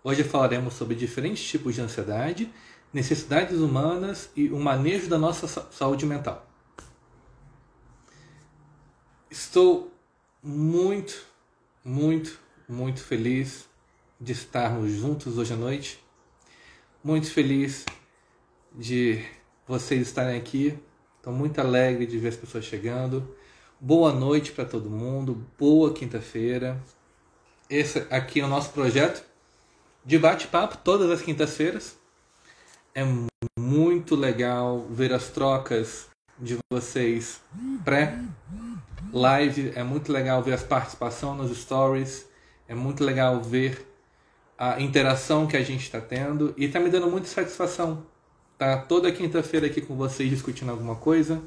Hoje falaremos sobre diferentes tipos de ansiedade, necessidades humanas e o manejo da nossa saúde mental. Estou muito feliz de estarmos juntos hoje à noite. Muito feliz de vocês estarem aqui. Estou muito alegre de ver as pessoas chegando. Boa noite para todo mundo. Boa quinta-feira. Esse aqui é o nosso projeto de bate-papo todas as quintas-feiras. É muito legal ver as trocas de vocês pré-live. É muito legal ver as participações nos stories. É muito legal ver a interação que a gente está tendo. E está me dando muita satisfação. Tá toda quinta-feira aqui com vocês discutindo alguma coisa.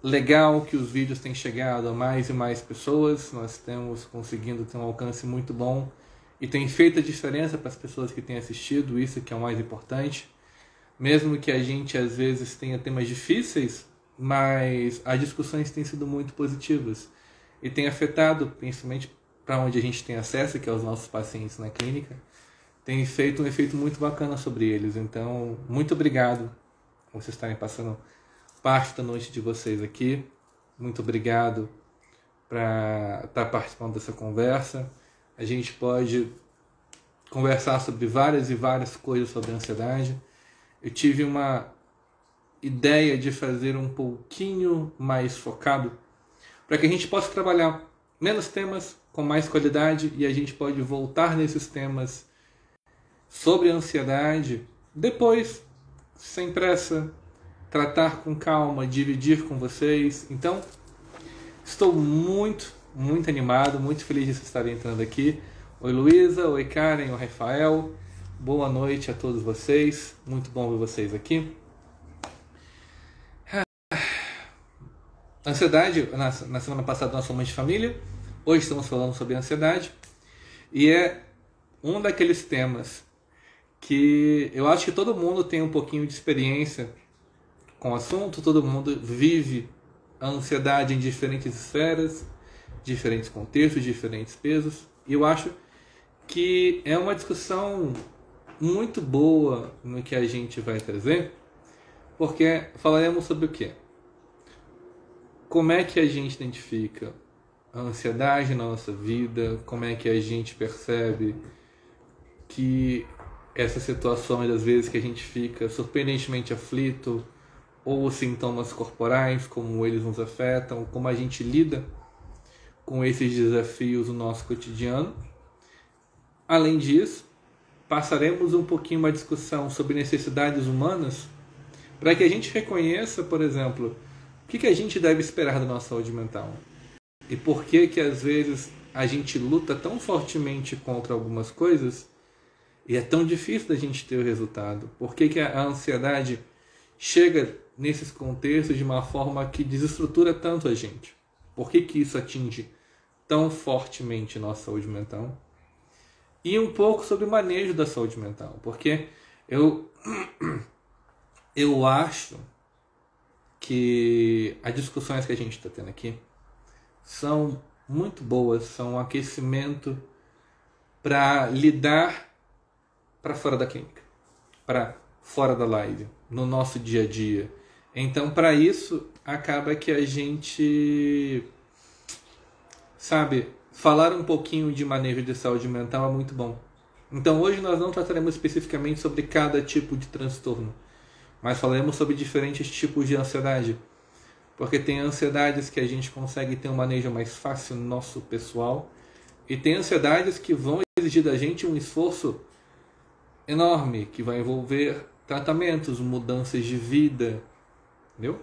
Legal que os vídeos têm chegado a mais e mais pessoas. Nós estamos conseguindo ter um alcance muito bom. E tem feito a diferença para as pessoas que têm assistido. Isso que é o mais importante. Mesmo que a gente às vezes tenha temas difíceis, mas as discussões têm sido muito positivas. E tem afetado, principalmente para onde a gente tem acesso, que é os nossos pacientes na clínica, tem feito um efeito muito bacana sobre eles. Então, muito obrigado por vocês estarem passando parte da noite de vocês aqui. Muito obrigado por estar participando dessa conversa. A gente pode conversar sobre várias e várias coisas sobre a ansiedade. Eu tive uma ideia de fazer um pouquinho mais focado para que a gente possa trabalhar menos temas com mais qualidade e a gente pode voltar nesses temas sobre a ansiedade depois, sem pressa, tratar com calma, dividir com vocês. Então, estou muito animado, muito feliz de vocês estarem entrando aqui. Oi Luísa, oi Karen, oi Rafael. Boa noite a todos vocês. Muito bom ver vocês aqui. Ansiedade, na semana passada nós falamos de família. Hoje estamos falando sobre ansiedade. E é um daqueles temas que eu acho que todo mundo tem um pouquinho de experiência com o assunto. Todo mundo vive a ansiedade em diferentes esferas, diferentes contextos, diferentes pesos. E eu acho que é uma discussão muito boa no que a gente vai trazer, porque falaremos sobre o quê? Como é que a gente identifica a ansiedade na nossa vida, como é que a gente percebe que essas situações, às vezes, que a gente fica surpreendentemente aflito, ou os sintomas corporais, como eles nos afetam, como a gente lida com esses desafios no nosso cotidiano. Além disso, passaremos um pouquinho uma discussão sobre necessidades humanas para que a gente reconheça, por exemplo, o que a gente deve esperar da nossa saúde mental e por que às vezes a gente luta tão fortemente contra algumas coisas e é tão difícil da gente ter o resultado. Por que a ansiedade chega nesses contextos de uma forma que desestrutura tanto a gente? Por que isso atinge tão fortemente nossa saúde mental? E um pouco sobre o manejo da saúde mental, porque eu acho que as discussões que a gente está tendo aqui são muito boas, são um aquecimento para lidar para fora da clínica, para fora da live, no nosso dia a dia. Então, para isso, acaba que a gente, falar um pouquinho de manejo de saúde mental é muito bom. Então hoje nós não trataremos especificamente sobre cada tipo de transtorno, mas falaremos sobre diferentes tipos de ansiedade. Porque tem ansiedades que a gente consegue ter um manejo mais fácil nosso pessoal, e tem ansiedades que vão exigir da gente um esforço enorme, que vai envolver tratamentos, mudanças de vida, entendeu?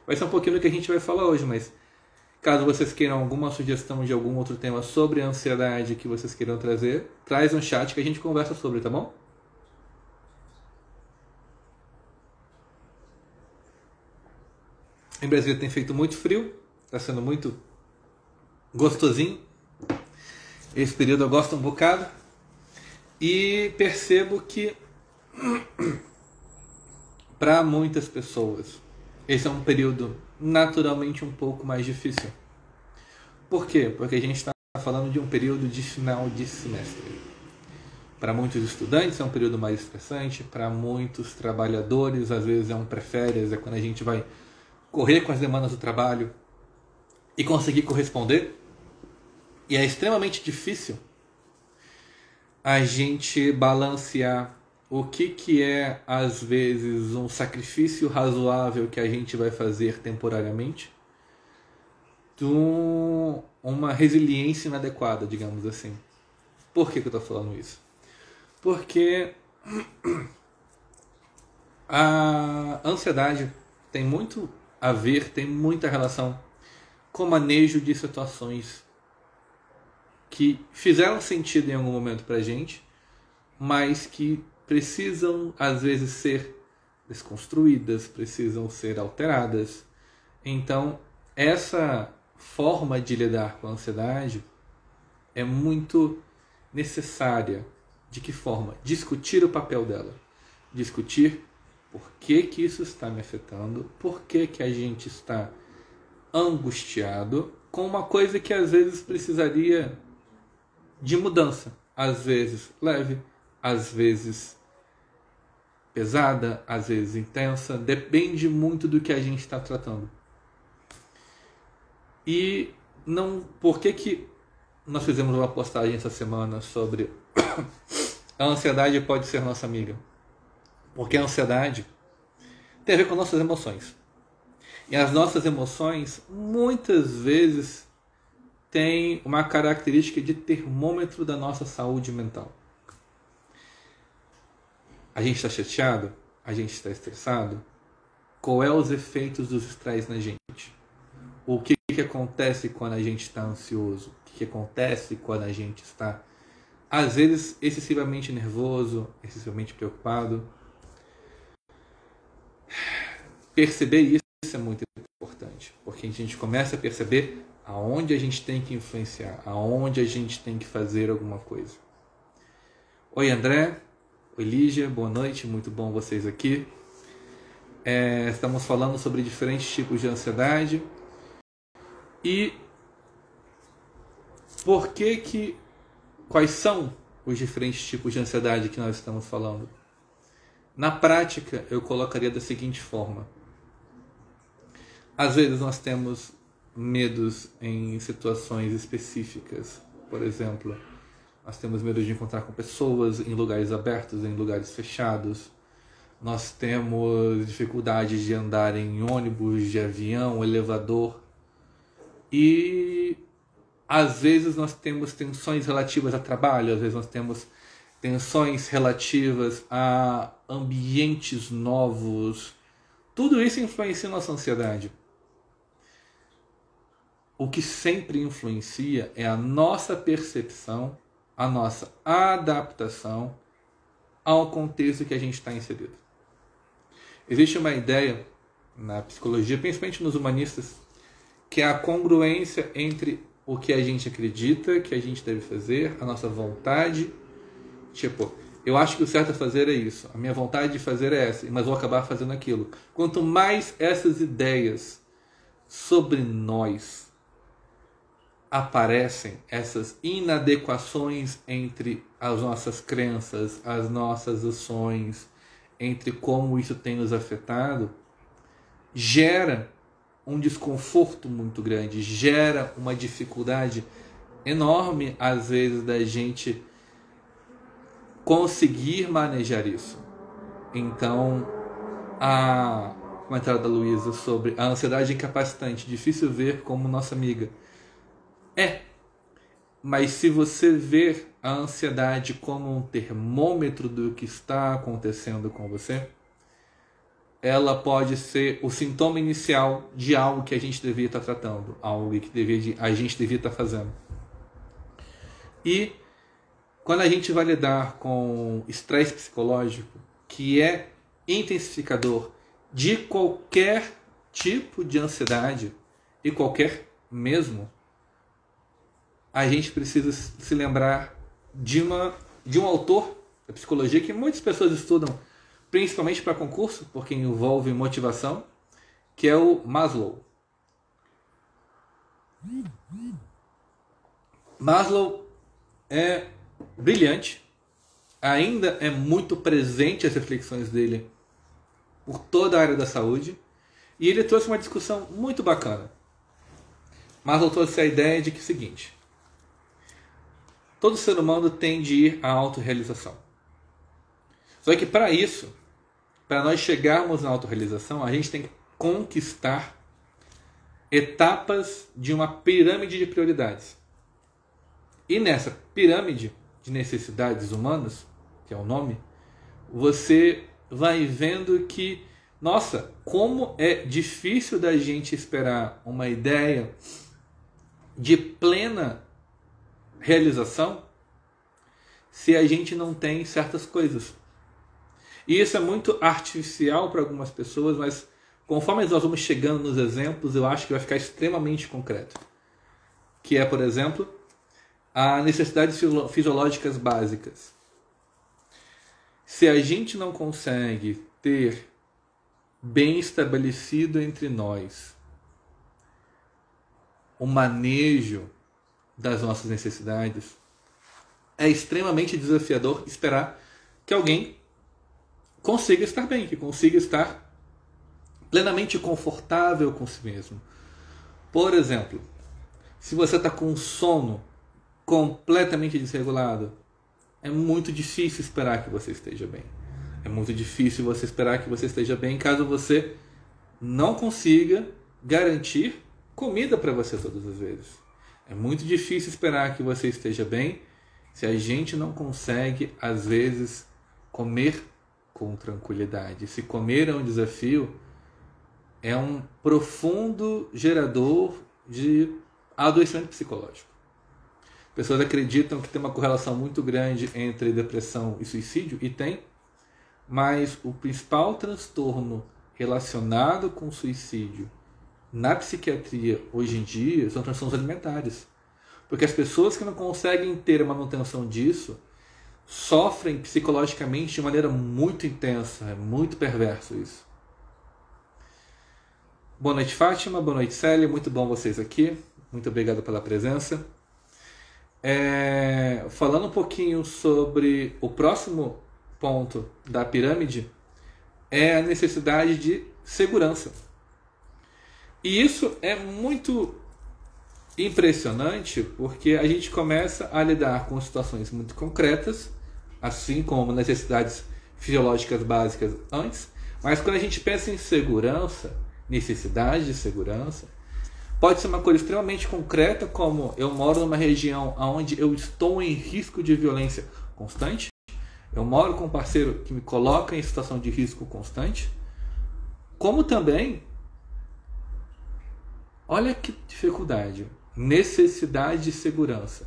Vai ser um pouquinho do que a gente vai falar hoje, mas caso vocês queiram alguma sugestão de algum outro tema sobre ansiedade que vocês queiram trazer, traz no chat que a gente conversa sobre, tá bom? Em Brasília tem feito muito frio, está sendo muito gostosinho. Esse período eu gosto um bocado. E percebo que para muitas pessoas esse é um período naturalmente um pouco mais difícil. Por quê? Porque a gente está falando de um período de final de semestre. Para muitos estudantes é um período mais estressante, para muitos trabalhadores às vezes é um pré-férias, é quando a gente vai correr com as demandas do trabalho e conseguir corresponder. E é extremamente difícil a gente balancear o que é, às vezes, um sacrifício razoável que a gente vai fazer temporariamente de uma resiliência inadequada, digamos assim. Por que eu estou falando isso? Porque a ansiedade tem muito a ver, tem muita relação com o manejo de situações que fizeram sentido em algum momento pra gente, mas que precisam às vezes ser desconstruídas, precisam ser alteradas. Então, essa forma de lidar com a ansiedade é muito necessária. De que forma? Discutir o papel dela. Discutir por que isso está me afetando, por que a gente está angustiado com uma coisa que às vezes precisaria de mudança. Às vezes leve, às vezes pesada, às vezes intensa. Depende muito do que a gente está tratando. E não, por que nós fizemos uma postagem essa semana sobre a ansiedade pode ser nossa amiga? Porque a ansiedade tem a ver com nossas emoções. E as nossas emoções muitas vezes têm uma característica de termômetro da nossa saúde mental. A gente está chateado? A gente está estressado? Qual é os efeitos dos estresses na gente? O que acontece quando a gente está ansioso? O que acontece quando a gente está, às vezes, excessivamente nervoso, excessivamente preocupado? Perceber isso é muito importante, porque a gente começa a perceber aonde a gente tem que influenciar, aonde a gente tem que fazer alguma coisa. Oi, André. Oi, Lígia. Boa noite. Muito bom vocês aqui. Estamos falando sobre diferentes tipos de ansiedade. E quais são os diferentes tipos de ansiedade que nós estamos falando? Na prática, eu colocaria da seguinte forma. Às vezes nós temos medos em situações específicas. Por exemplo, nós temos medo de encontrar com pessoas em lugares abertos, em lugares fechados. Nós temos dificuldade de andar em ônibus, de avião, elevador. E às vezes nós temos tensões relativas a trabalho, às vezes nós temos tensões relativas a ambientes novos. Tudo isso influencia nossa ansiedade. O que sempre influencia é a nossa percepção, a nossa adaptação ao contexto que a gente está inserido. Existe uma ideia na psicologia, principalmente nos humanistas, que é a congruência entre o que a gente acredita que a gente deve fazer, a nossa vontade. Tipo, eu acho que o certo a fazer é isso, a minha vontade de fazer é essa, mas vou acabar fazendo aquilo. Quanto mais essas ideias sobre nós aparecem, essas inadequações entre as nossas crenças, as nossas ações, entre como isso tem nos afetado, gera um desconforto muito grande, gera uma dificuldade enorme, às vezes, da gente conseguir manejar isso. Então, o comentário da Luísa sobre a ansiedade incapacitante, difícil ver como nossa amiga. Mas se você ver a ansiedade como um termômetro do que está acontecendo com você, ela pode ser o sintoma inicial de algo que a gente devia estar tratando, algo que a gente devia estar fazendo. E quando a gente vai lidar com estresse psicológico, que é intensificador de qualquer tipo de ansiedade, e qualquer mesmo, a gente precisa se lembrar de um autor da psicologia que muitas pessoas estudam, principalmente para concurso, porque envolve motivação, que é o Maslow. Maslow é brilhante. ainda é muito presente as reflexões dele por toda a área da saúde, e ele trouxe uma discussão muito bacana. Maslow trouxe a ideia de que é o seguinte: todo ser humano tem de ir à autorrealização. Só que para isso, para nós chegarmos na autorrealização, a gente tem que conquistar etapas de uma pirâmide de prioridades. E nessa pirâmide de necessidades humanas, que é o nome, você vai vendo que, nossa, como é difícil da gente esperar uma ideia de plena realização se a gente não tem certas coisas. E isso é muito artificial para algumas pessoas, mas conforme nós vamos chegando nos exemplos, eu acho que vai ficar extremamente concreto. Que é, por exemplo, as necessidades fisiológicas básicas. Se a gente não consegue ter bem estabelecido entre nós o manejo das nossas necessidades, é extremamente desafiador esperar que alguém consiga estar bem, que consiga estar plenamente confortável com si mesmo. Por exemplo, se você está com sono completamente desregulado, é muito difícil esperar que você esteja bem. É muito difícil você esperar que você esteja bem caso você não consiga garantir comida para você todas as vezes. É muito difícil esperar que você esteja bem se a gente não consegue, às vezes, comer com tranquilidade. Se comer é um desafio, é um profundo gerador de adoecimento psicológico. Pessoas acreditam que tem uma correlação muito grande entre depressão e suicídio, e tem, mas o principal transtorno relacionado com suicídio na psiquiatria hoje em dia são transtornos alimentares. Porque as pessoas que não conseguem ter a manutenção disso sofrem psicologicamente de maneira muito intensa, é muito perverso isso. Boa noite, Fátima, boa noite, Célia, muito bom vocês aqui, muito obrigado pela presença. Falando um pouquinho sobre o próximo ponto da pirâmide, é a necessidade de segurança. E isso é muito impressionante porque a gente começa a lidar com situações muito concretas, assim como necessidades fisiológicas básicas antes, mas quando a gente pensa em segurança, necessidade de segurança, pode ser uma coisa extremamente concreta, como eu moro numa região onde eu estou em risco de violência constante, eu moro com um parceiro que me coloca em situação de risco constante, como também, olha que dificuldade, necessidade de segurança.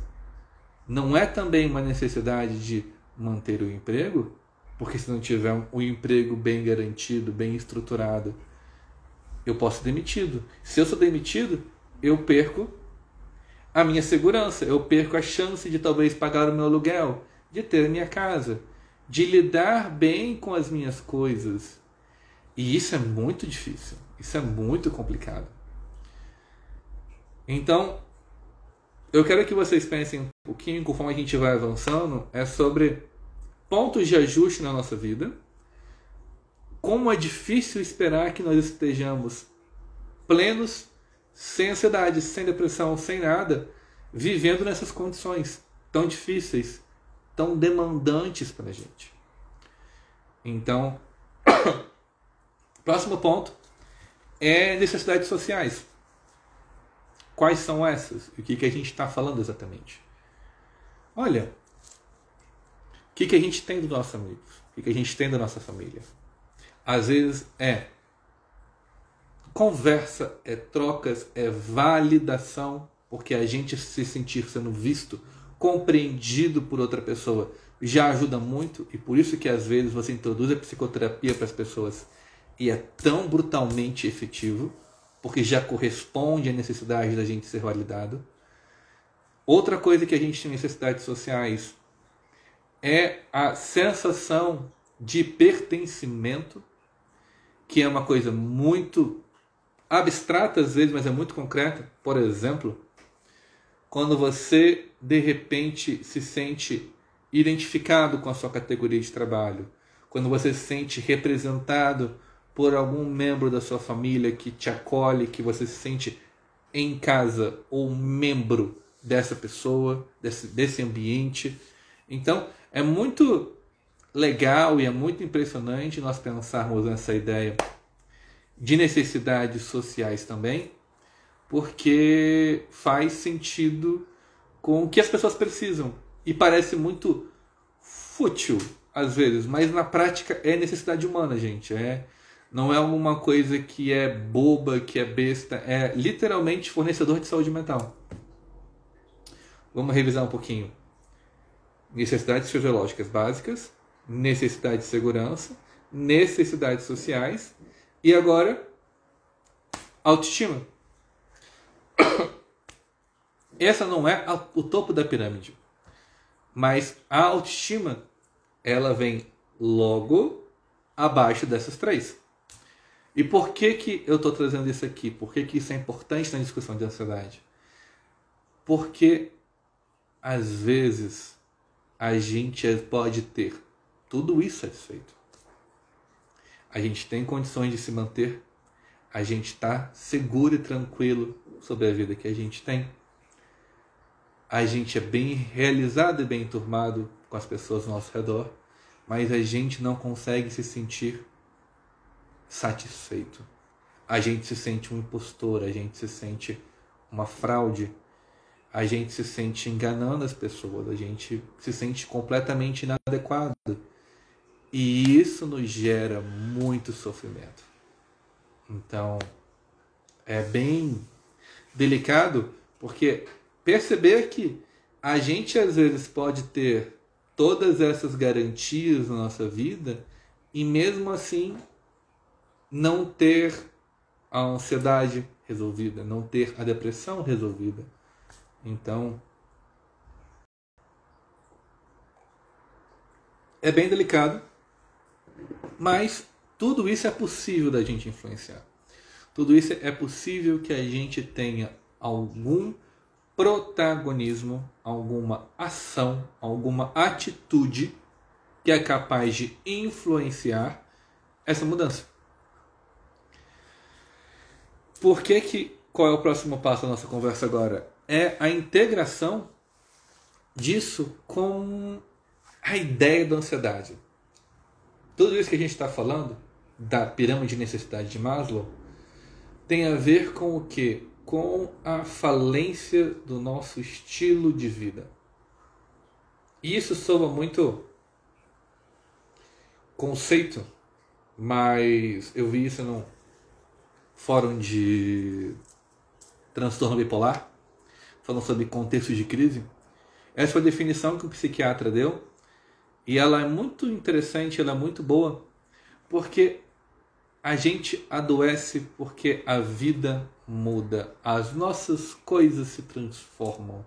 Não é também uma necessidade de manter o emprego, porque se não tiver um emprego bem garantido, bem estruturado, eu posso ser demitido. Se eu sou demitido, eu perco a minha segurança, eu perco a chance de talvez pagar o meu aluguel, de ter a minha casa, de lidar bem com as minhas coisas. E isso é muito difícil, isso é muito complicado. Então, eu quero que vocês pensem um pouquinho, conforme a gente vai avançando, sobre pontos de ajuste na nossa vida. Como é difícil esperar que nós estejamos plenos, sem ansiedade, sem depressão, sem nada, vivendo nessas condições tão difíceis, tão demandantes para a gente. Então, próximo ponto é necessidades sociais. Quais são essas? O que a gente está falando exatamente? Olha, o que a gente tem dos nossos amigos? O que a gente tem da nossa família? Às vezes é conversa, é trocas, é validação, porque a gente se sentir sendo visto, compreendido por outra pessoa, já ajuda muito, e por isso que às vezes você introduz a psicoterapia para as pessoas e é tão brutalmente efetivo, porque já corresponde à necessidade da gente ser validado. Outra coisa que a gente tem necessidades sociais é a sensação de pertencimento, que é uma coisa muito abstrata às vezes, mas é muito concreta. Por exemplo, quando você de repente se sente identificado com a sua categoria de trabalho, quando você se sente representado por algum membro da sua família que te acolhe, que você se sente em casa ou membro dessa pessoa, desse ambiente. Então, é muito legal e é muito impressionante nós pensarmos nessa ideia de necessidades sociais também, porque faz sentido com o que as pessoas precisam. E parece muito fútil, às vezes, mas na prática é necessidade humana, gente. Não é alguma coisa que é boba, que é besta. É literalmente fornecedor de saúde mental. Vamos revisar um pouquinho. Necessidades fisiológicas básicas, necessidade de segurança, necessidades sociais e agora autoestima. Essa não é o topo da pirâmide, mas a autoestima ela vem logo abaixo dessas três. E por que eu estou trazendo isso aqui? Por que isso é importante na discussão de ansiedade? Porque às vezes a gente pode ter tudo isso satisfeito. A gente tem condições de se manter, a gente está seguro e tranquilo sobre a vida que a gente tem. A gente é bem realizado e bem enturmado com as pessoas ao nosso redor, mas a gente não consegue se sentir satisfeito. A gente se sente um impostor, a gente se sente uma fraude, a gente se sente enganando as pessoas, a gente se sente completamente inadequado. E isso nos gera muito sofrimento. Então, é bem delicado, porque perceber que a gente às vezes pode ter todas essas garantias na nossa vida e mesmo assim não ter a ansiedade resolvida, não ter a depressão resolvida. Então, é bem delicado, mas tudo isso é possível da gente influenciar. Tudo isso é possível que a gente tenha algum protagonismo, alguma ação, alguma atitude que é capaz de influenciar essa mudança. Qual é o próximo passo da nossa conversa agora? É a integração disso com a ideia da ansiedade. Tudo isso que a gente está falando, da pirâmide de necessidade de Maslow, tem a ver com o quê? Com a falência do nosso estilo de vida. E isso soa muito conceito, mas eu vi isso num fórum de transtorno bipolar, falando sobre contextos de crise. Essa foi a definição que o psiquiatra deu, e ela é muito interessante, ela é muito boa, porque a gente adoece porque a vida muda, as nossas coisas se transformam,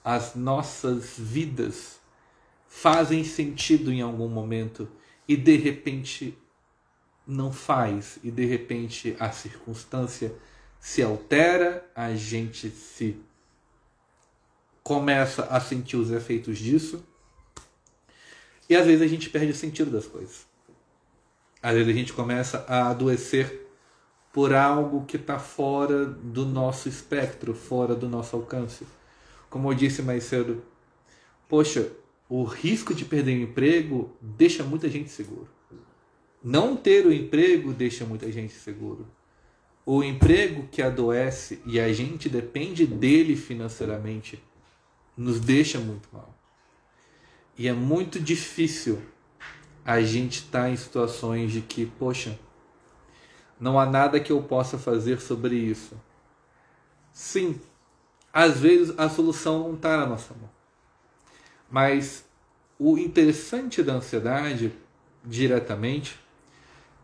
as nossas vidas fazem sentido em algum momento e de repente não faz, e de repente a circunstância se altera, a gente se começa a sentir os efeitos disso e às vezes a gente perde o sentido das coisas. Às vezes a gente começa a adoecer por algo que está fora do nosso espectro, fora do nosso alcance. Como eu disse mais cedo, poxa, o risco de perder o emprego deixa muita gente seguro. Não ter o emprego deixa muita gente seguro. O emprego que adoece e a gente depende dele financeiramente nos deixa muito mal. E é muito difícil a gente estar em situações de que, poxa, não há nada que eu possa fazer sobre isso. Sim, às vezes a solução não está na nossa mão. Mas o interessante da ansiedade, diretamente,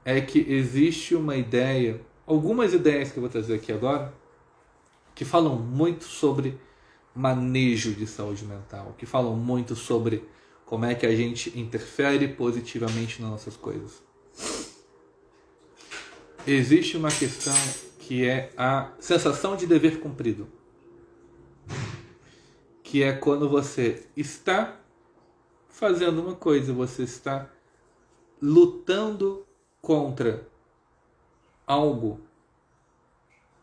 é que existe uma ideia, algumas ideias que eu vou trazer aqui agora, que falam muito sobre manejo de saúde mental, que falam muito sobre como é que a gente interfere positivamente nas nossas coisas. Existe uma questão que é a sensação de dever cumprido, que é quando você está fazendo uma coisa, você está lutando contra algo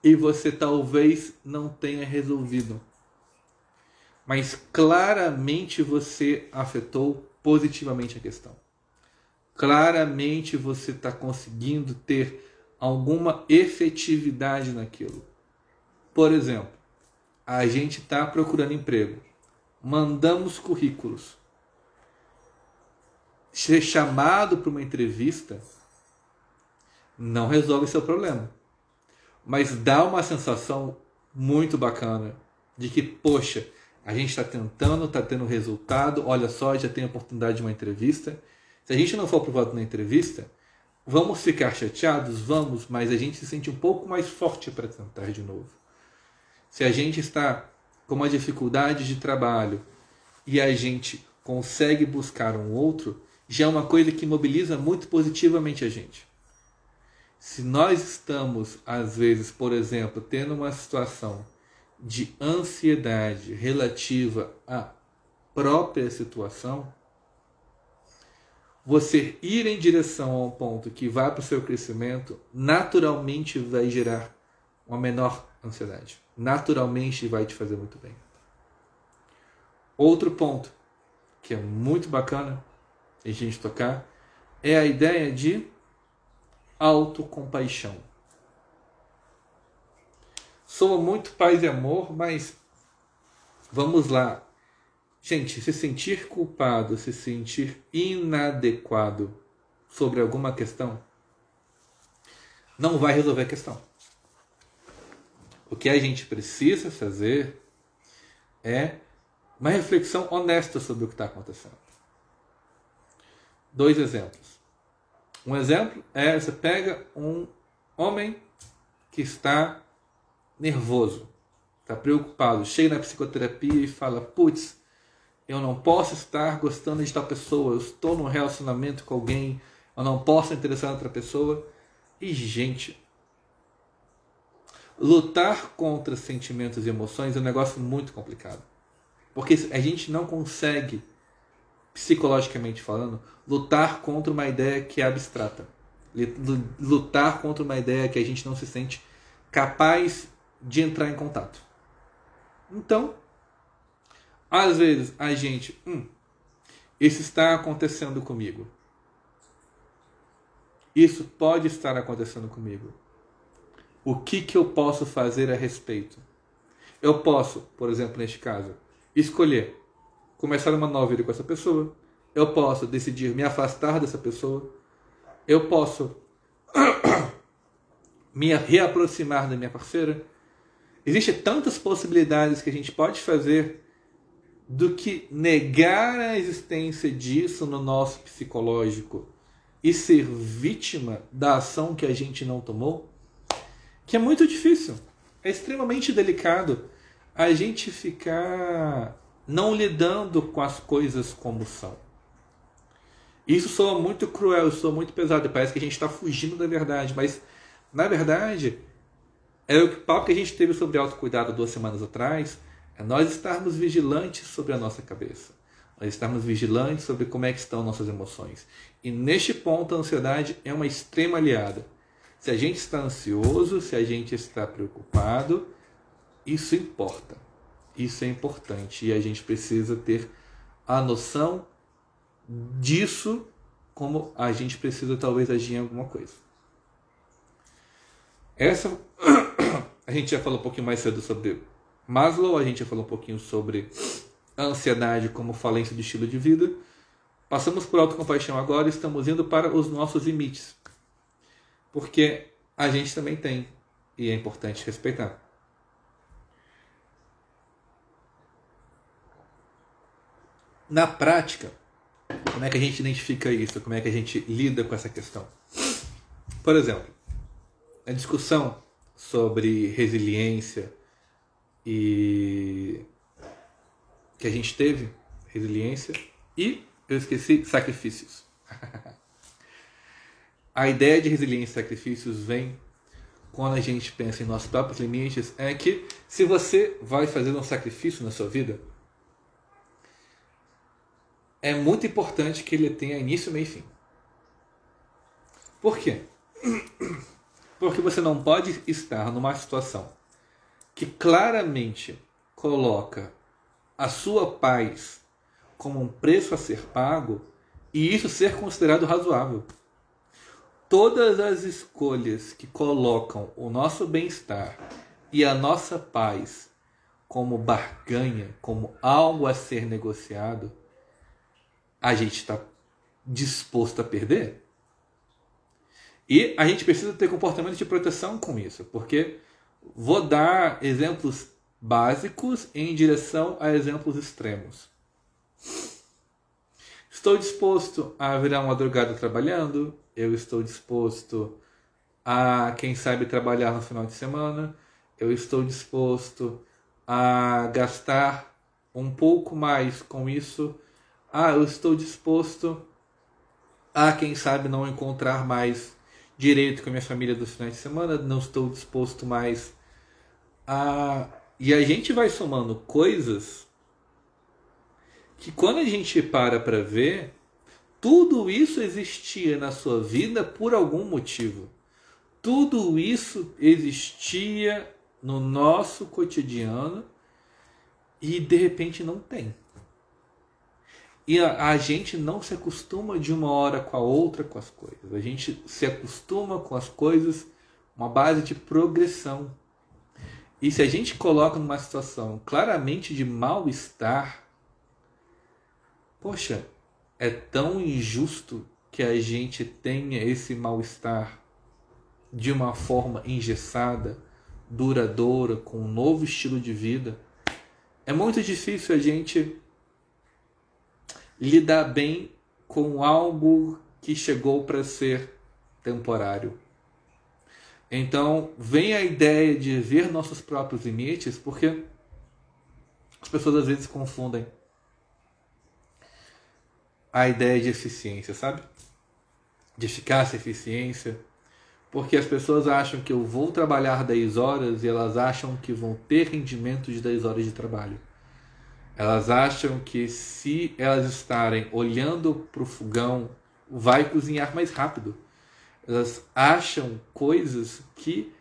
e você talvez não tenha resolvido. Mas claramente você afetou positivamente a questão. Claramente você está conseguindo ter alguma efetividade naquilo. Por exemplo, a gente está procurando emprego. Mandamos currículos. Ser chamado para uma entrevista não resolve seu problema. Mas dá uma sensação muito bacana de que, poxa, a gente está tentando, está tendo resultado, olha só, já tem a oportunidade de uma entrevista. Se a gente não for aprovado na entrevista, vamos ficar chateados? Vamos, mas a gente se sente um pouco mais forte para tentar de novo. Se a gente está com uma dificuldade de trabalho e a gente consegue buscar um outro, já é uma coisa que mobiliza muito positivamente a gente. Se nós estamos, às vezes, por exemplo, tendo uma situação de ansiedade relativa à própria situação, você ir em direção a um ponto que vai para o seu crescimento, naturalmente vai gerar uma menor ansiedade. Naturalmente vai te fazer muito bem. Outro ponto que é muito bacana a gente tocar é a ideia de autocompaixão. Soa muito paz e amor, mas vamos lá. Gente, se sentir culpado, se sentir inadequado sobre alguma questão, não vai resolver a questão. O que a gente precisa fazer é uma reflexão honesta sobre o que está acontecendo. 2 exemplos. Um exemplo é, você pega um homem que está nervoso, está preocupado, chega na psicoterapia e fala, putz, eu não posso estar gostando de tal pessoa, eu estou num relacionamento com alguém, eu não posso interessar em outra pessoa. E, gente, lutar contra sentimentos e emoções é um negócio muito complicado. Porque a gente não consegue, psicologicamente falando, lutar contra uma ideia que é abstrata. Lutar contra uma ideia que a gente não se sente capaz de entrar em contato. Então, às vezes a gente, isso está acontecendo comigo. Isso pode estar acontecendo comigo. O que eu posso fazer a respeito? Eu posso, por exemplo, neste caso, escolher começar uma nova vida com essa pessoa. Eu posso decidir me afastar dessa pessoa. Eu posso me reaproximar da minha parceira. Existem tantas possibilidades que a gente pode fazer do que negar a existência disso no nosso psicológico e ser vítima da ação que a gente não tomou, que é muito difícil. É extremamente delicado a gente ficar não lidando com as coisas como são. Isso soa muito cruel, soa muito pesado, parece que a gente está fugindo da verdade, mas na verdade é o papo que a gente teve sobre autocuidado 2 semanas atrás, é nós estarmos vigilantes sobre a nossa cabeça, nós estarmos vigilantes sobre como é que estão nossas emoções. E neste ponto a ansiedade é uma extrema aliada. Se a gente está ansioso, se a gente está preocupado, isso importa. Isso é importante e a gente precisa ter a noção disso, como a gente precisa talvez agir em alguma coisa. A gente já falou um pouquinho mais cedo sobre Maslow, a gente já falou um pouquinho sobre a ansiedade como falência do estilo de vida. Passamos por autocompaixão agora e estamos indo para os nossos limites. Porque a gente também tem, e é importante respeitar. Na prática, como é que a gente identifica isso? Como é que a gente lida com essa questão? Por exemplo, a discussão sobre resiliência e que a gente teve, resiliência e, eu esqueci, sacrifícios. A ideia de resiliência e sacrifícios vem quando a gente pensa em nossos próprios limites, é que se você vai fazer um sacrifício na sua vida, é muito importante que ele tenha início, meio e fim. Por quê? Porque você não pode estar numa situação que claramente coloca a sua paz como um preço a ser pago e isso ser considerado razoável. Todas as escolhas que colocam o nosso bem-estar e a nossa paz como barganha, como algo a ser negociado, a gente está disposto a perder? E a gente precisa ter comportamento de proteção com isso, porque vou dar exemplos básicos em direção a exemplos extremos. Estou disposto a virar um madrugada trabalhando, eu estou disposto a, quem sabe, trabalhar no final de semana, eu estou disposto a gastar um pouco mais com isso, eu estou disposto a, quem sabe, não encontrar mais direito com a minha família dos finais de semana, não estou disposto mais a... E a gente vai somando coisas que quando a gente para ver, tudo isso existia na sua vida por algum motivo. Tudo isso existia no nosso cotidiano e de repente não tem. E a gente não se acostuma de uma hora com a outra com as coisas. A gente se acostuma com as coisas, uma base de progressão. E se a gente coloca numa situação claramente de mal-estar, poxa, é tão injusto que a gente tenha esse mal-estar de uma forma engessada, duradoura, com um novo estilo de vida. É muito difícil a gente lidar bem com algo que chegou para ser temporário. Então, vem a ideia de ver nossos próprios limites, porque as pessoas às vezes confundem a ideia de eficiência, sabe? De eficácia, eficiência. Porque as pessoas acham que eu vou trabalhar 10 horas e elas acham que vão ter rendimento de 10 horas de trabalho. Elas acham que se elas estarem olhando para o fogão, vai cozinhar mais rápido. Elas acham coisas que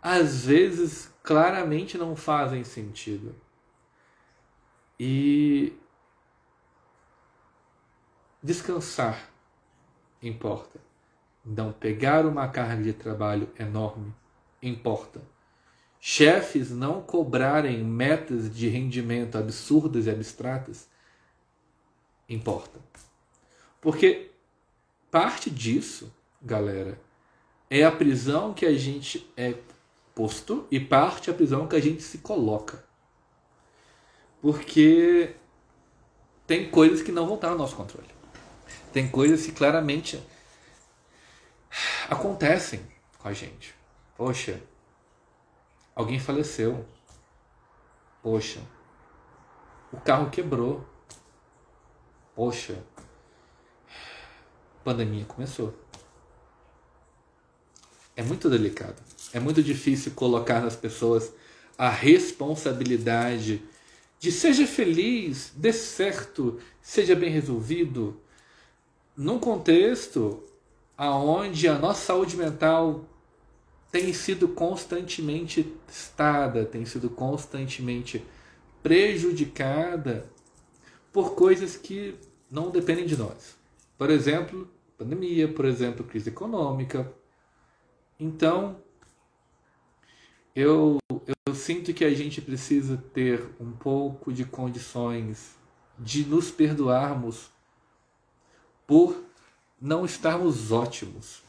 às vezes claramente não fazem sentido. E descansar importa. Então, pegar uma carga de trabalho enorme importa. Chefes não cobrarem metas de rendimento absurdas e abstratas importa. Porque parte disso, galera, é a prisão que a gente é posto e parte a prisão que a gente se coloca. Porque tem coisas que não vão estar no nosso controle. Tem coisas que claramente acontecem com a gente. Poxa, alguém faleceu. Poxa, o carro quebrou. Poxa, a pandemia começou. É muito delicado. É muito difícil colocar nas pessoas a responsabilidade de seja feliz, dê certo, seja bem resolvido, num contexto aonde a nossa saúde mental tem sido constantemente testada, tem sido constantemente prejudicada por coisas que não dependem de nós. Por exemplo, pandemia, por exemplo, crise econômica. Então, eu sinto que a gente precisa ter um pouco de condições de nos perdoarmos por não estarmos ótimos,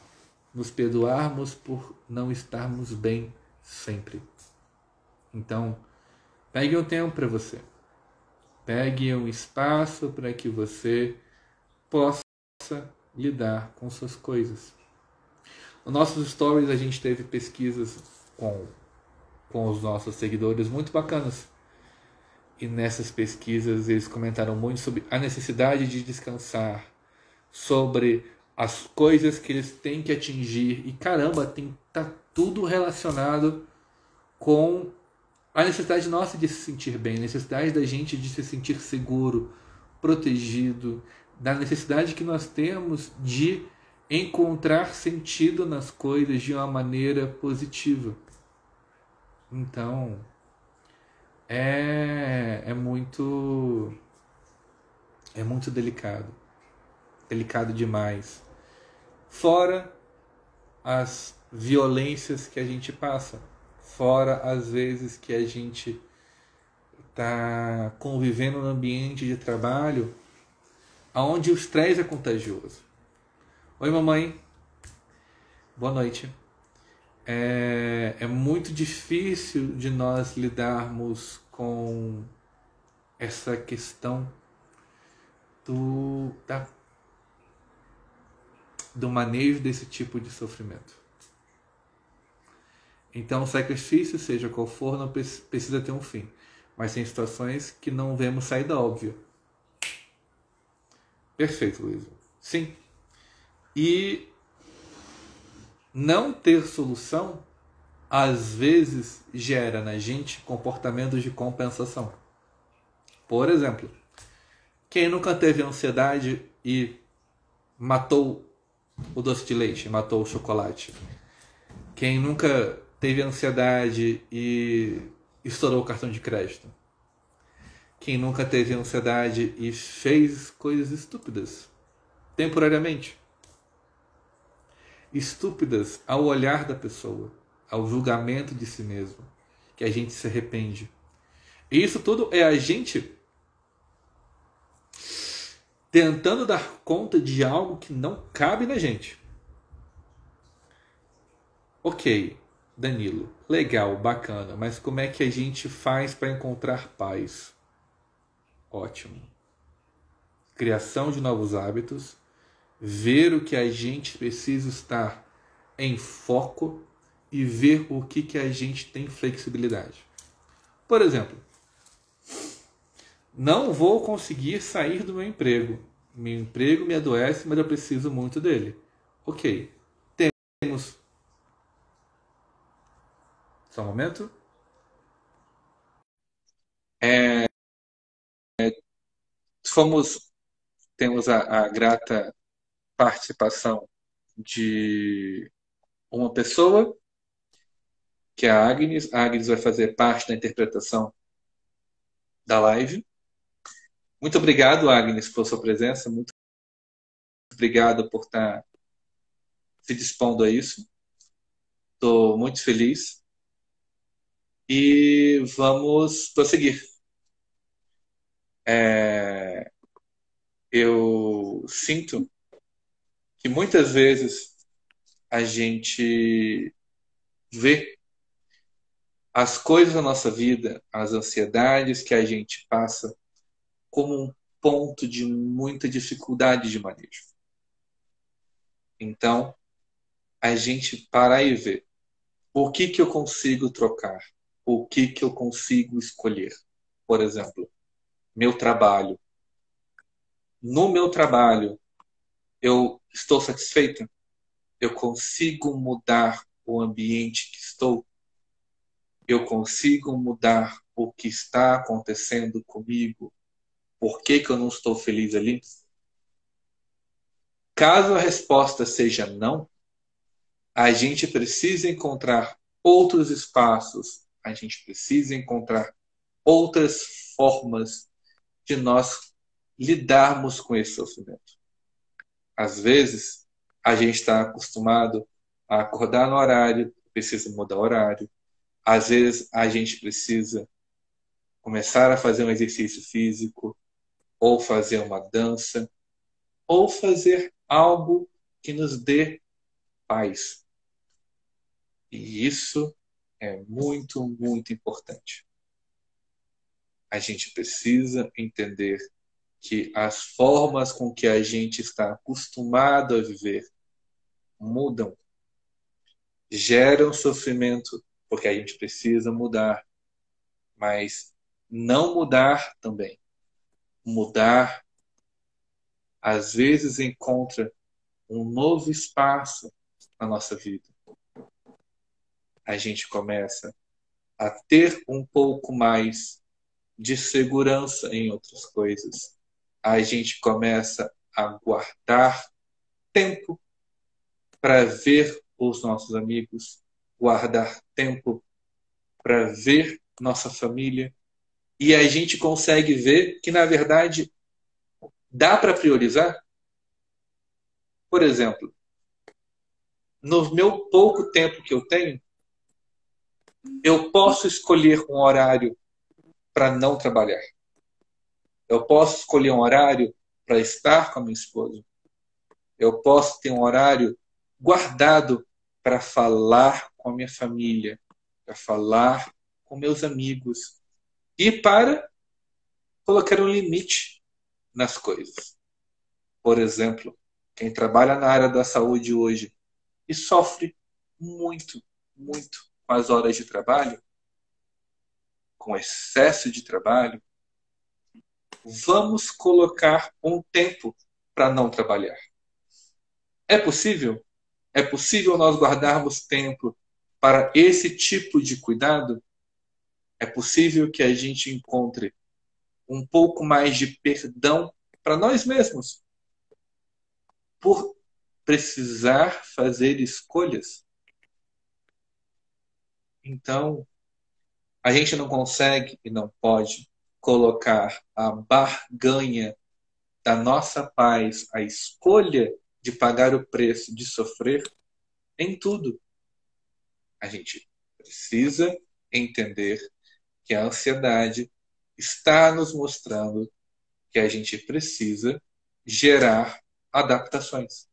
nos perdoarmos por não estarmos bem sempre. Então, pegue um tempo para você. Pegue um espaço para que você possa lidar com suas coisas. Nos nossos stories a gente teve pesquisas com os nossos seguidores muito bacanas. E nessas pesquisas eles comentaram muito sobre a necessidade de descansar, sobre as coisas que eles têm que atingir. E caramba, tá tudo relacionado com a necessidade nossa de se sentir bem, a necessidade da gente de se sentir seguro, protegido, da necessidade que nós temos de encontrar sentido nas coisas de uma maneira positiva. Então, é muito delicado, delicado demais. Fora as violências que a gente passa, fora as vezes que a gente está convivendo no ambiente de trabalho onde o estresse é contagioso. Oi, mamãe. Boa noite. É muito difícil de nós lidarmos com essa questão do manejo desse tipo de sofrimento. Então, o sacrifício, seja qual for, não precisa ter um fim. Mas tem situações que não vemos saída óbvia. Perfeito, Luísa. Sim. E não ter solução, às vezes, gera na gente comportamentos de compensação. Por exemplo, quem nunca teve ansiedade e matou o doce de leite, matou o chocolate? Quem nunca teve ansiedade e estourou o cartão de crédito? Quem nunca teve ansiedade e fez coisas estúpidas, temporariamente? Estúpidas ao olhar da pessoa, ao julgamento de si mesmo, que a gente se arrepende. E isso tudo é a gente tentando dar conta de algo que não cabe na gente. Ok, Danilo, legal, bacana, mas como é que a gente faz para encontrar paz? Ótimo. Criação de novos hábitos, ver o que a gente precisa estar em foco e ver o que a gente tem flexibilidade. Por exemplo, não vou conseguir sair do meu emprego. Meu emprego me adoece, mas eu preciso muito dele. Ok, temos... Só um momento. Temos a grata participação de uma pessoa, que é a Agnes. A Agnes vai fazer parte da interpretação da live. Muito obrigado, Agnes, por sua presença. Muito obrigado por estar se dispondo a isso. Estou muito feliz. E vamos prosseguir. Eu sinto que muitas vezes a gente vê as coisas da nossa vida, as ansiedades que a gente passa, como um ponto de muita dificuldade de manejo. Então, a gente parar e ver o que eu consigo trocar, o que eu consigo escolher. Por exemplo, meu trabalho. No meu trabalho, eu estou satisfeito? Eu consigo mudar o ambiente que estou? Eu consigo mudar o que está acontecendo comigo? Por que eu não estou feliz ali? Caso a resposta seja não, a gente precisa encontrar outros espaços, a gente precisa encontrar outras formas de nós lidarmos com esse sofrimento. Às vezes, a gente está acostumado a acordar no horário, precisa mudar o horário. Às vezes, a gente precisa começar a fazer um exercício físico, ou fazer uma dança, ou fazer algo que nos dê paz. E isso é muito, muito importante. A gente precisa entender que as formas com que a gente está acostumado a viver mudam, geram sofrimento, porque a gente precisa mudar, mas não mudar também. Mudar, às vezes, encontra um novo espaço na nossa vida. A gente começa a ter um pouco mais de segurança em outras coisas. a gente começa a guardar tempo para ver os nossos amigos, guardar tempo para ver nossa família. E a gente consegue ver que, na verdade, dá para priorizar. Por exemplo, no meu pouco tempo que eu tenho, eu posso escolher um horário para não trabalhar. Eu posso escolher um horário para estar com a minha esposa. Eu posso ter um horário guardado para falar com a minha família, para falar com meus amigos e para colocar um limite nas coisas. Por exemplo, quem trabalha na área da saúde hoje e sofre muito, muito com as horas de trabalho, com excesso de trabalho, vamos colocar um tempo para não trabalhar. É possível? É possível nós guardarmos tempo para esse tipo de cuidado? É possível que a gente encontre um pouco mais de perdão para nós mesmos por precisar fazer escolhas? Então, a gente não consegue e não pode colocar a barganha da nossa paz, a escolha de pagar o preço de sofrer em tudo. A gente precisa entender que a ansiedade está nos mostrando que a gente precisa gerar adaptações.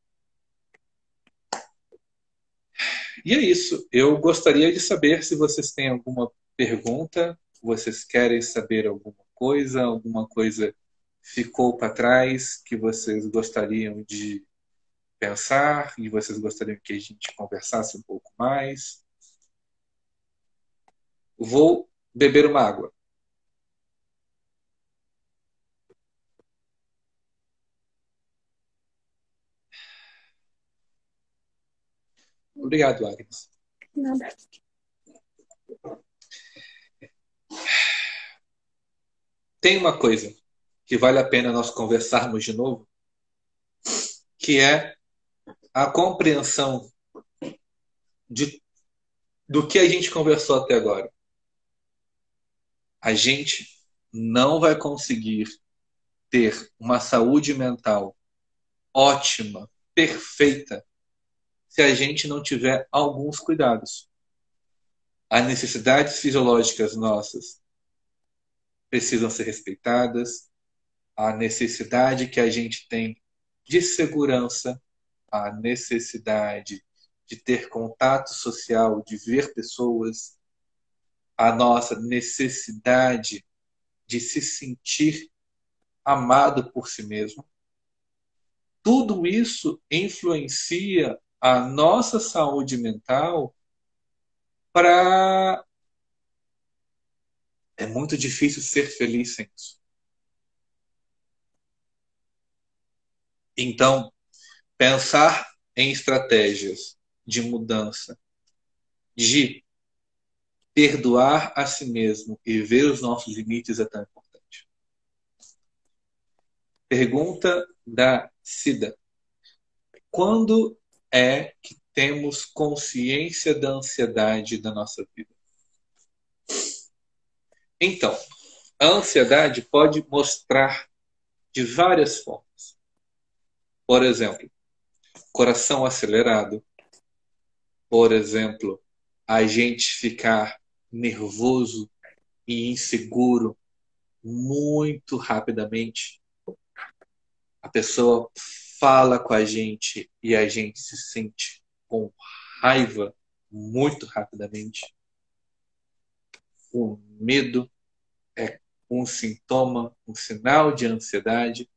E é isso. Eu gostaria de saber se vocês têm alguma pergunta, vocês querem saber alguma coisa ficou para trás que vocês gostariam de pensar e vocês gostariam que a gente conversasse um pouco mais. Vou beber uma água. Obrigado, Agnes. Nada. Tem uma coisa que vale a pena nós conversarmos de novo, que é a compreensão de, do que a gente conversou até agora. A gente não vai conseguir ter uma saúde mental ótima, perfeita, se a gente não tiver alguns cuidados. As necessidades fisiológicas nossas precisam ser respeitadas, a necessidade que a gente tem de segurança, a necessidade de ter contato social, de ver pessoas, a nossa necessidade de se sentir amado por si mesmo. Tudo isso influencia a nossa saúde mental para... É muito difícil ser feliz sem isso. Então, pensar em estratégias de mudança, de perdoar a si mesmo e ver os nossos limites é tão importante. Pergunta da Cida. Quando é que temos consciência da ansiedade da nossa vida? Então, a ansiedade pode mostrar de várias formas. Por exemplo, coração acelerado. Por exemplo, a gente ficar nervoso e inseguro muito rapidamente. A pessoa fala com a gente e a gente se sente com raiva muito rapidamente. O medo é um sintoma, um sinal de ansiedade.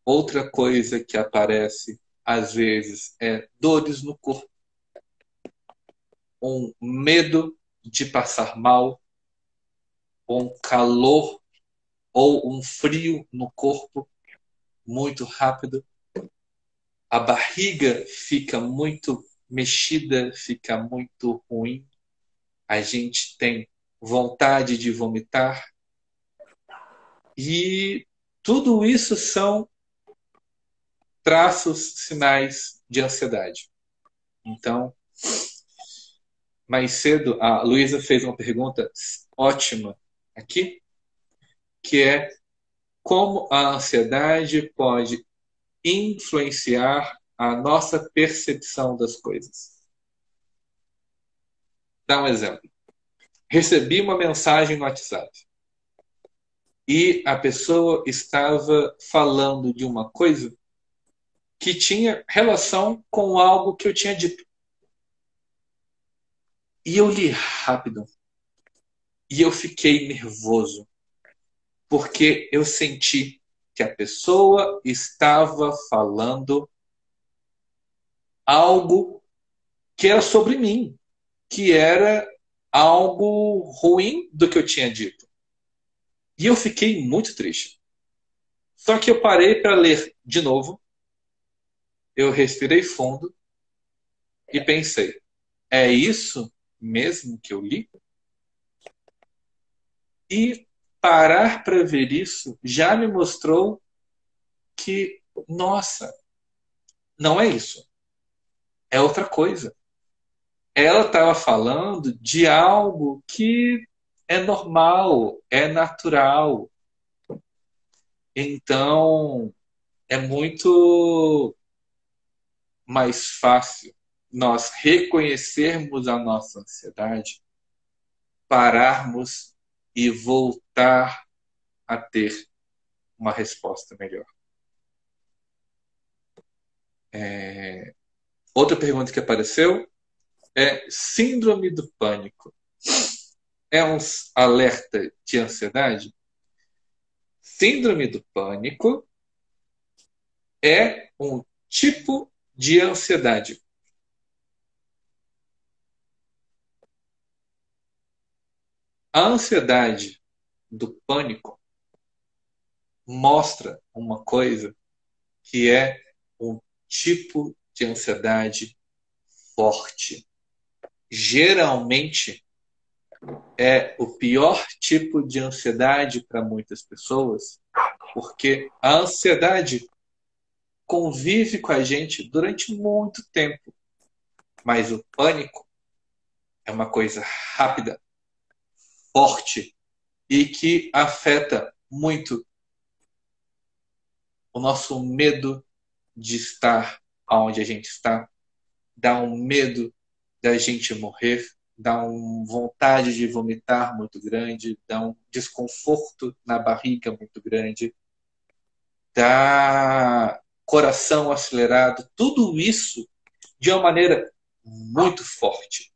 Outra coisa que aparece às vezes é dores no corpo, um medo de passar mal, um calor ou um frio no corpo muito rápido. A barriga fica muito mexida, fica muito ruim. A gente tem vontade de vomitar. E Tudo isso são traços, sinais de ansiedade. Então, mais cedo, a Luísa fez uma pergunta ótima aqui, que é como a ansiedade pode influenciar a nossa percepção das coisas. Dá um exemplo. Recebi uma mensagem no WhatsApp e a pessoa estava falando de uma coisa que tinha relação com algo que eu tinha dito. E eu li rápido. E eu fiquei nervoso. Porque eu senti que a pessoa estava falando algo que era sobre mim. Que era algo ruim do que eu tinha dito. E eu fiquei muito triste. Só que eu parei para ler de novo. Eu respirei fundo e pensei: é isso mesmo que eu li? E parar para ver isso já me mostrou que, nossa, não é isso. É outra coisa. Ela estava falando de algo que é normal, é natural. Então, é muito mais fácil nós reconhecermos a nossa ansiedade, pararmos e voltar a ter uma resposta melhor. Outra pergunta que apareceu é: síndrome do pânico é um alerta de ansiedade? Síndrome do pânico é um tipo de ansiedade. A ansiedade do pânico mostra uma coisa que é um tipo de ansiedade forte. Geralmente é o pior tipo de ansiedade para muitas pessoas, porque a ansiedade convive com a gente durante muito tempo, mas o pânico é uma coisa rápida, forte e que afeta muito o nosso medo de estar onde a gente está, dá um medo da gente morrer, dá uma vontade de vomitar muito grande, dá um desconforto na barriga muito grande, dá coração acelerado, tudo isso de uma maneira muito forte,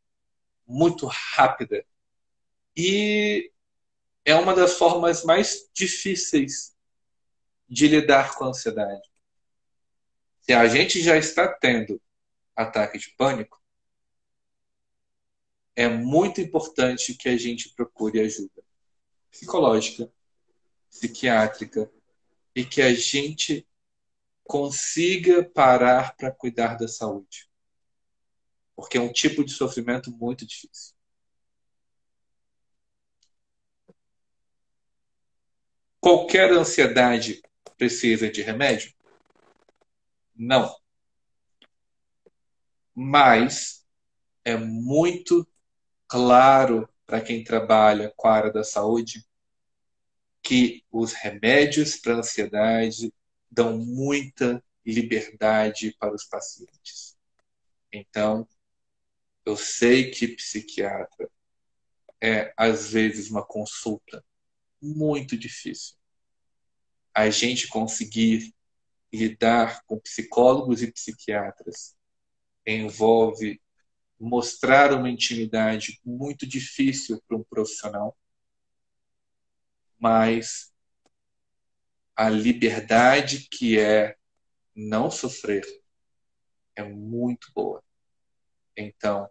muito rápida. E é uma das formas mais difíceis de lidar com a ansiedade. Se a gente já está tendo ataque de pânico, é muito importante que a gente procure ajuda psicológica, psiquiátrica e que a gente consiga parar para cuidar da saúde. Porque é um tipo de sofrimento muito difícil. Qualquer ansiedade precisa de remédio? Não. Mas é muito claro para quem trabalha com a área da saúde que os remédios para a ansiedade dão muita liberdade para os pacientes. Então, eu sei que psiquiatra é, às vezes, uma consulta muito difícil. A gente conseguir lidar com psicólogos e psiquiatras envolve mostrar uma intimidade muito difícil para um profissional, mas a liberdade que é não sofrer é muito boa. Então,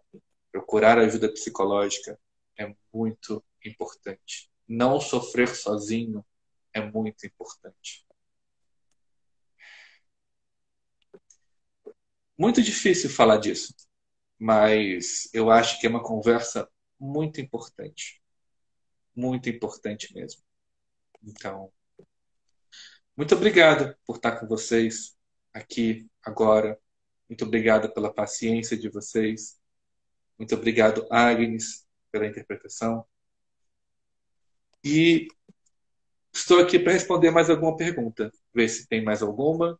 procurar ajuda psicológica é muito importante. Não sofrer sozinho é muito importante. Muito difícil falar disso, mas eu acho que é uma conversa muito importante. Muito importante mesmo. Então, Muito obrigado por estar com vocês aqui agora. Muito obrigado pela paciência de vocês. Muito obrigado, Agnes, pela interpretação. E estou aqui para responder mais alguma pergunta. Ver se tem mais alguma.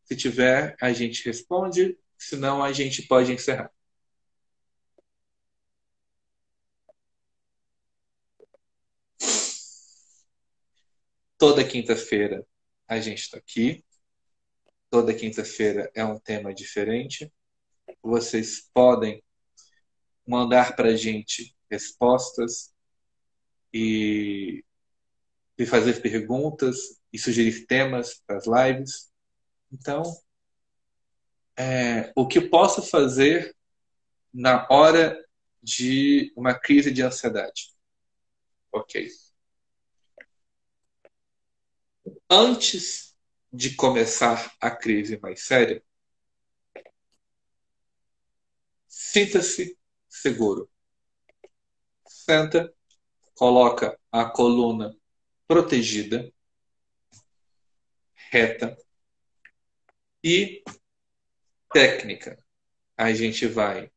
Se tiver, a gente responde. Se não, a gente pode encerrar. Toda quinta-feira a gente está aqui. Toda quinta-feira é um tema diferente. Vocês podem mandar para a gente respostas e, e fazer perguntas e sugerir temas para as lives. Então, o que eu posso fazer na hora de uma crise de ansiedade? Ok. Antes de começar a crise mais séria, sinta-se seguro. Senta, coloca a coluna protegida, reta e técnica. A gente vai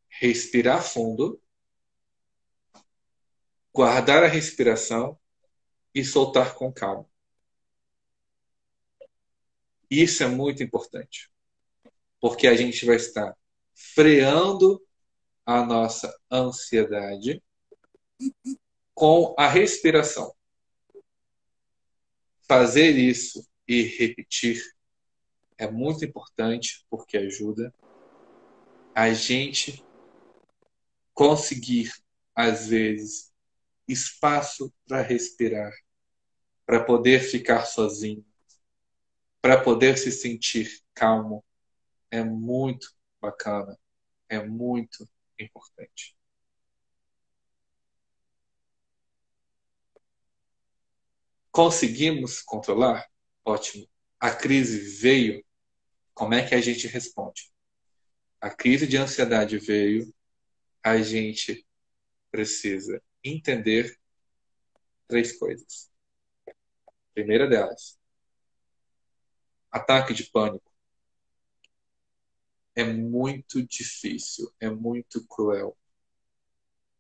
respirar fundo, guardar a respiração e soltar com calma. Isso é muito importante, porque a gente vai estar freando a nossa ansiedade com a respiração. Fazer isso e repetir é muito importante, porque ajuda a gente conseguir, às vezes, espaço para respirar, para poder ficar sozinho, para poder se sentir calmo. É muito bacana, é muito importante. Conseguimos controlar? Ótimo. A crise veio, como é que a gente responde? A crise de ansiedade veio, a gente precisa entender três coisas. Primeira delas, ataque de pânico é muito difícil, é muito cruel,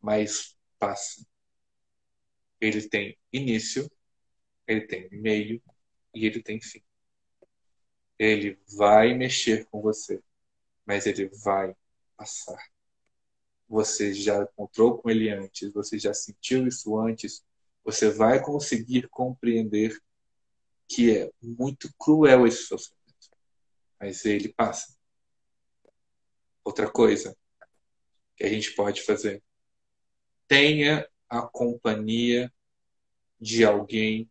mas passa. Ele tem início, ele tem meio e ele tem fim. Ele vai mexer com você, mas ele vai passar. Você já encontrou com ele antes, você já sentiu isso antes, você vai conseguir compreender que é muito cruel esse sofrimento, mas ele passa. Outra coisa que a gente pode fazer, tenha a companhia de alguém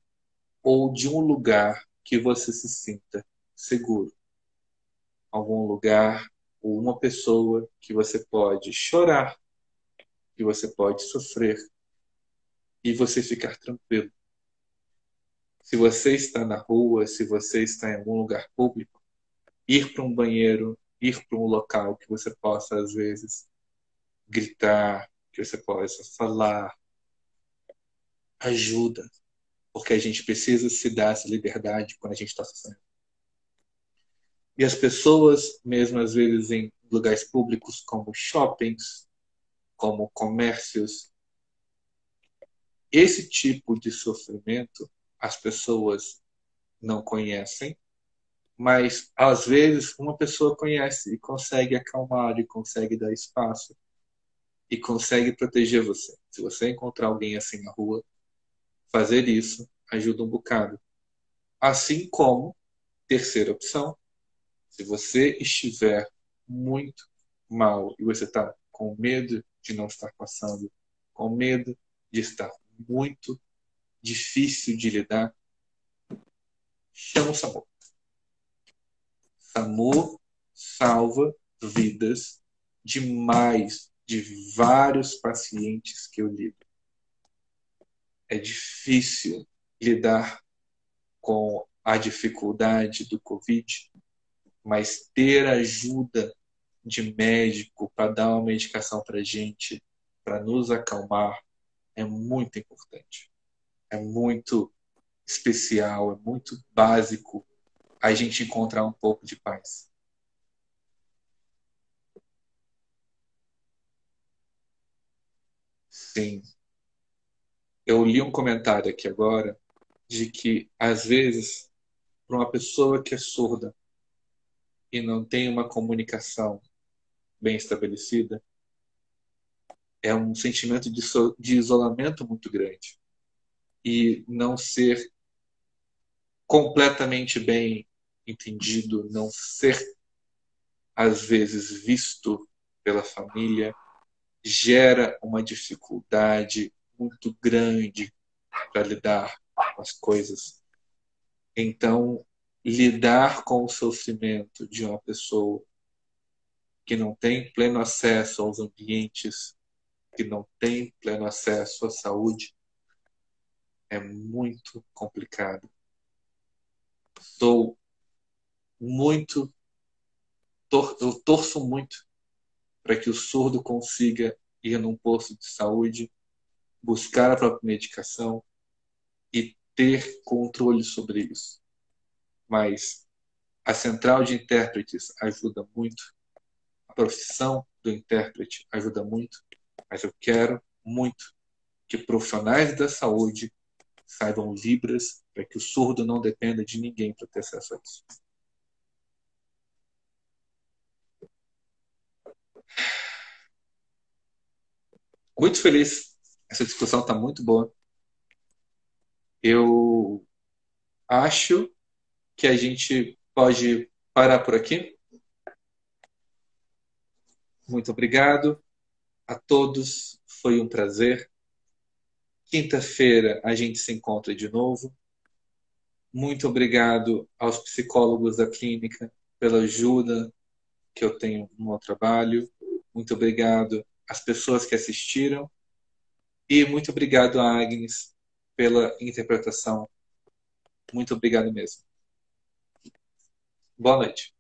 ou de um lugar que você se sinta seguro. Algum lugar ou uma pessoa que você pode chorar, que você pode sofrer e você ficar tranquilo. Se você está na rua, se você está em algum lugar público, ir para um banheiro, ir para um local que você possa, às vezes, gritar, que você possa falar, ajuda, porque a gente precisa se dar essa liberdade quando a gente está sofrendo. E as pessoas, mesmo às vezes em lugares públicos como shoppings, como comércios, esse tipo de sofrimento as pessoas não conhecem, mas às vezes uma pessoa conhece e consegue acalmar, e consegue dar espaço, e consegue proteger você. Se você encontrar alguém assim na rua, fazer isso ajuda um bocado. Assim como, terceira opção, se você estiver muito mal e você está com medo de não estar passando, com medo de estar muito difícil de lidar, chama o SAMU. SAMU salva vidas de vários pacientes que eu lido. É difícil lidar com a dificuldade do Covid, mas ter ajuda de médico para dar uma medicação para a gente, para nos acalmar, é muito importante. É muito especial, é muito básico a gente encontrar um pouco de paz. Sim. Eu li um comentário aqui agora de que, às vezes, para uma pessoa que é surda e não tem uma comunicação bem estabelecida, é um sentimento de isolamento muito grande. E não ser completamente bem entendido, não ser, às vezes, visto pela família, gera uma dificuldade muito grande para lidar com as coisas. Então, lidar com o sofrimento de uma pessoa que não tem pleno acesso aos ambientes, que não tem pleno acesso à saúde, é muito complicado. Sou muito, eu torço muito para que o surdo consiga ir num posto de saúde, buscar a própria medicação e ter controle sobre isso. Mas a central de intérpretes ajuda muito, a profissão do intérprete ajuda muito, mas eu quero muito que profissionais da saúde saibam Libras para que o surdo não dependa de ninguém para ter acesso a isso. Muito feliz. Essa discussão está muito boa. Eu acho que a gente pode parar por aqui. Muito obrigado a todos. Foi um prazer. Quinta-feira a gente se encontra de novo. Muito obrigado aos psicólogos da clínica pela ajuda que eu tenho no meu trabalho. Muito obrigado às pessoas que assistiram. E muito obrigado a Agnes pela interpretação. Muito obrigado mesmo. Boa noite.